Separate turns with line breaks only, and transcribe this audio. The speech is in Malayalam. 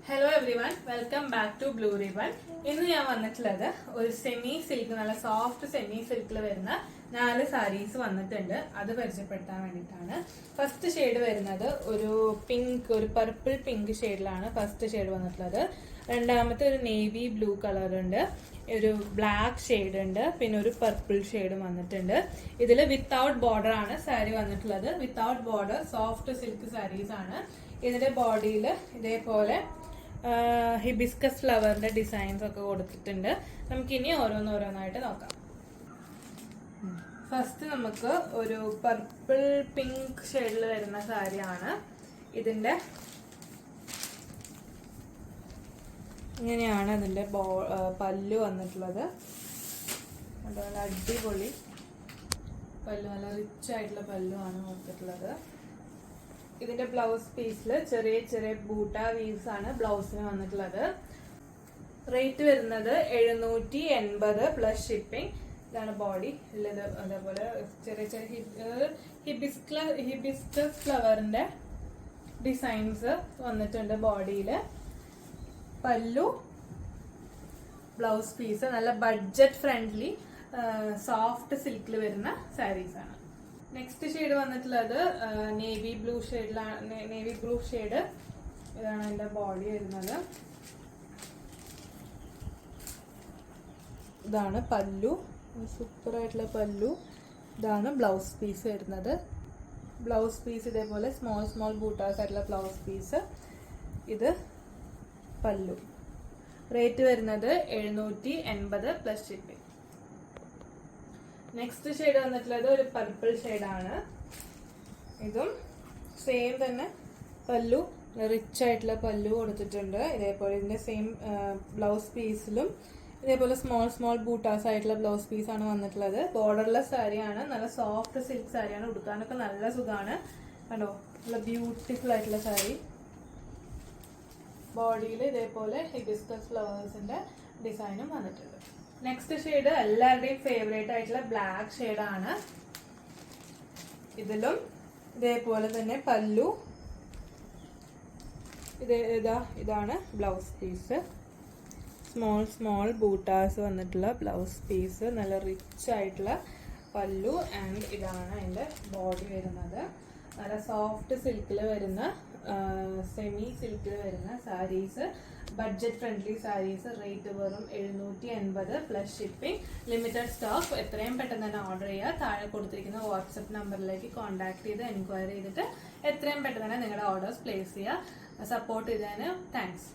Hello everyone, welcome back to Blue Ribbon. ഇന്ന് ഞാൻ വന്നിട്ടുള്ളത് ഒരു സെമി സിൽക്ക്, നല്ല സോഫ്റ്റ് സെമി സിൽക്കിൽ വരുന്ന 4 സാരീസ് വന്നിട്ടുണ്ട്. അത് പരിചയപ്പെടുത്താൻ വേണ്ടിയിട്ടാണ്. ഫസ്റ്റ് ഷെയ്ഡ് വരുന്നത് ഒരു പിങ്ക്, ഒരു പർപ്പിൾ പിങ്ക് ഷെയ്ഡിലാണ് ഫസ്റ്റ് ഷെയ്ഡ് വന്നിട്ടുള്ളത്. രണ്ടാമത്തെ ഒരു നേവി ബ്ലൂ കളർ ഉണ്ട്, ഒരു ബ്ലാക്ക് ഷെയ്ഡ് ഉണ്ട്, പിന്നെ ഒരു പർപ്പിൾ ഷെയ്ഡും വന്നിട്ടുണ്ട്. ഇതിൽ വിത്തൗട്ട് ബോർഡർ ആണ് സാരി വന്നിട്ടുള്ളത്. Without border soft silk saris ആണ്. ഇതിന്റെ ബോഡിയിൽ ഇതേപോലെ ഹിബിസ്കസ് ഫ്ലവറിന്റെ ഡിസൈൻസ് ഒക്കെ കൊടുത്തിട്ടുണ്ട്. നമുക്കിനി ഓരോന്നോരോന്നായിട്ട് നോക്കാം. ഫസ്റ്റ് നമുക്ക് ഒരു പർപ്പിൾ പിങ്ക് ഷെയ്ഡിൽ വരുന്ന സാരിയാണ്. ഇതിന്റെ ഇങ്ങനെയാണ് ഇതിന്റെ പല്ലു വന്നിട്ടുള്ളത്. അതുപോലെ അടിപൊളി പല്ലു, നല്ല റിച്ച് ആയിട്ടുള്ള പല്ലുവാണ് കൊടുത്തിട്ടുള്ളത്. ഇതിന്റെ ബ്ലൗസ് പീസിൽ ചെറിയ ചെറിയ ബൂട്ട വീവ്സ് ആണ് ബ്ലൗസിന് വന്നിട്ടുള്ളത്. റേറ്റ് വരുന്നത് 780 പ്ലസ് ഷിപ്പിംഗ്. ഇതാണ് ബോഡി ഉള്ളത്. അതേപോലെ ചെറിയ ചെറിയ ഹിബിസ്കസ് ഫ്ലവറിന്റെ ഡിസൈൻസ് വന്നിട്ടുണ്ട് ബോഡിയില്. പല്ലു, ബ്ലൗസ് പീസ് നല്ല ബഡ്ജറ്റ് ഫ്രണ്ട്ലി സോഫ്റ്റ് സിൽക്കിൽ വരുന്ന സാരീസ് ആണ്. നെക്സ്റ്റ് ഷെയ്ഡ് വന്നിട്ടുള്ളത് നേവി ബ്ലൂ ഷെയ്ഡിലാണ്. നേവി ബ്ലൂ ഷെയ്ഡ്, ഇതാണ് എന്റെ ബോഡി വരുന്നത്. ഇതാണ് പല്ലു, സൂപ്പർ ആയിട്ടുള്ള പല്ലു. ഇതാണ് ബ്ലൗസ് പീസ് വരുന്നത്. ബ്ലൗസ് പീസ് ഇതേപോലെ സ്മോൾ സ്മോൾ ബൂട്ടാസ് ആയിട്ടുള്ള ബ്ലൗസ് പീസ്. ഇത് പല്ലു. റേറ്റ് വരുന്നത് 780 പ്ലസ് ഷിപ്പിംഗ്. നെക്സ്റ്റ് ഷെയ്ഡ് വന്നിട്ടുള്ളത് ഒരു പർപ്പിൾ ഷെയ്ഡാണ്. ഇതും സെയിം തന്നെ പല്ലു, റിച്ച് ആയിട്ടുള്ള പല്ലു കൊടുത്തിട്ടുണ്ട്. ഇതേപോലെ ഇതിന്റെ സെയിം ബ്ലൗസ് പീസിലും ഇതേപോലെ സ്മോൾ സ്മോൾ ബൂട്ടാസ് ആയിട്ടുള്ള ബ്ലൗസ് പീസാണ് വന്നിട്ടുള്ളത്. ബോർഡർലെസ് സാരിയാണ്, നല്ല സോഫ്റ്റ് സിൽക്ക് സാരിയാണ്. ഉടുക്കാനൊക്കെ നല്ല സുഖമാണ്. കണ്ടോ, നല്ല ബ്യൂട്ടിഫുൾ ആയിട്ടുള്ള സാരി. ബോഡിയിൽ ഇതേപോലെ ഹിബിസ്കസ് ഫ്ലവേഴ്സിന്റെ ഡിസൈനും വന്നിട്ടുണ്ട്. നെക്സ്റ്റ് ഷെയ്ഡ് എല്ലാവരുടെയും ഫേവറേറ്റ് ആയിട്ടുള്ള ബ്ലാക്ക് ഷെയ്ഡാണ്. ഇതിലും ഇതേപോലെ തന്നെ പല്ലു. ഇതാണ് ബ്ലൗസ് പീസ്. സ്മോൾ സ്മോൾ ബൂട്ടാസ് വന്നിട്ടുള്ള ബ്ലൗസ് പീസ്, നല്ല റിച്ച് ആയിട്ടുള്ള പല്ലു. ആൻഡ് ഇതാണ് അതിന്റെ ബോഡി വരുന്നത്. നല്ല സോഫ്റ്റ് സിൽക്കിൽ വരുന്ന, സെമി സിൽക്കിൽ വരുന്ന saris, budget friendly saris. Rate വെറും 780 പ്ലസ് ഷിപ്പിംഗ്. Limited stock. എത്രയും പെട്ടെന്ന് തന്നെ ഓർഡർ ചെയ്യുക. താഴെ കൊടുത്തിരിക്കുന്ന വാട്സപ്പ് നമ്പറിലേക്ക് കോൺടാക്ട് ചെയ്ത് എൻക്വയറി ചെയ്തിട്ട് എത്രയും പെട്ടെന്ന് തന്നെ നിങ്ങളുടെ ഓർഡേഴ്സ് പ്ലേസ് ചെയ്യുക. സപ്പോർട്ട് ചെയ്തതിന് താങ്ക്സ്.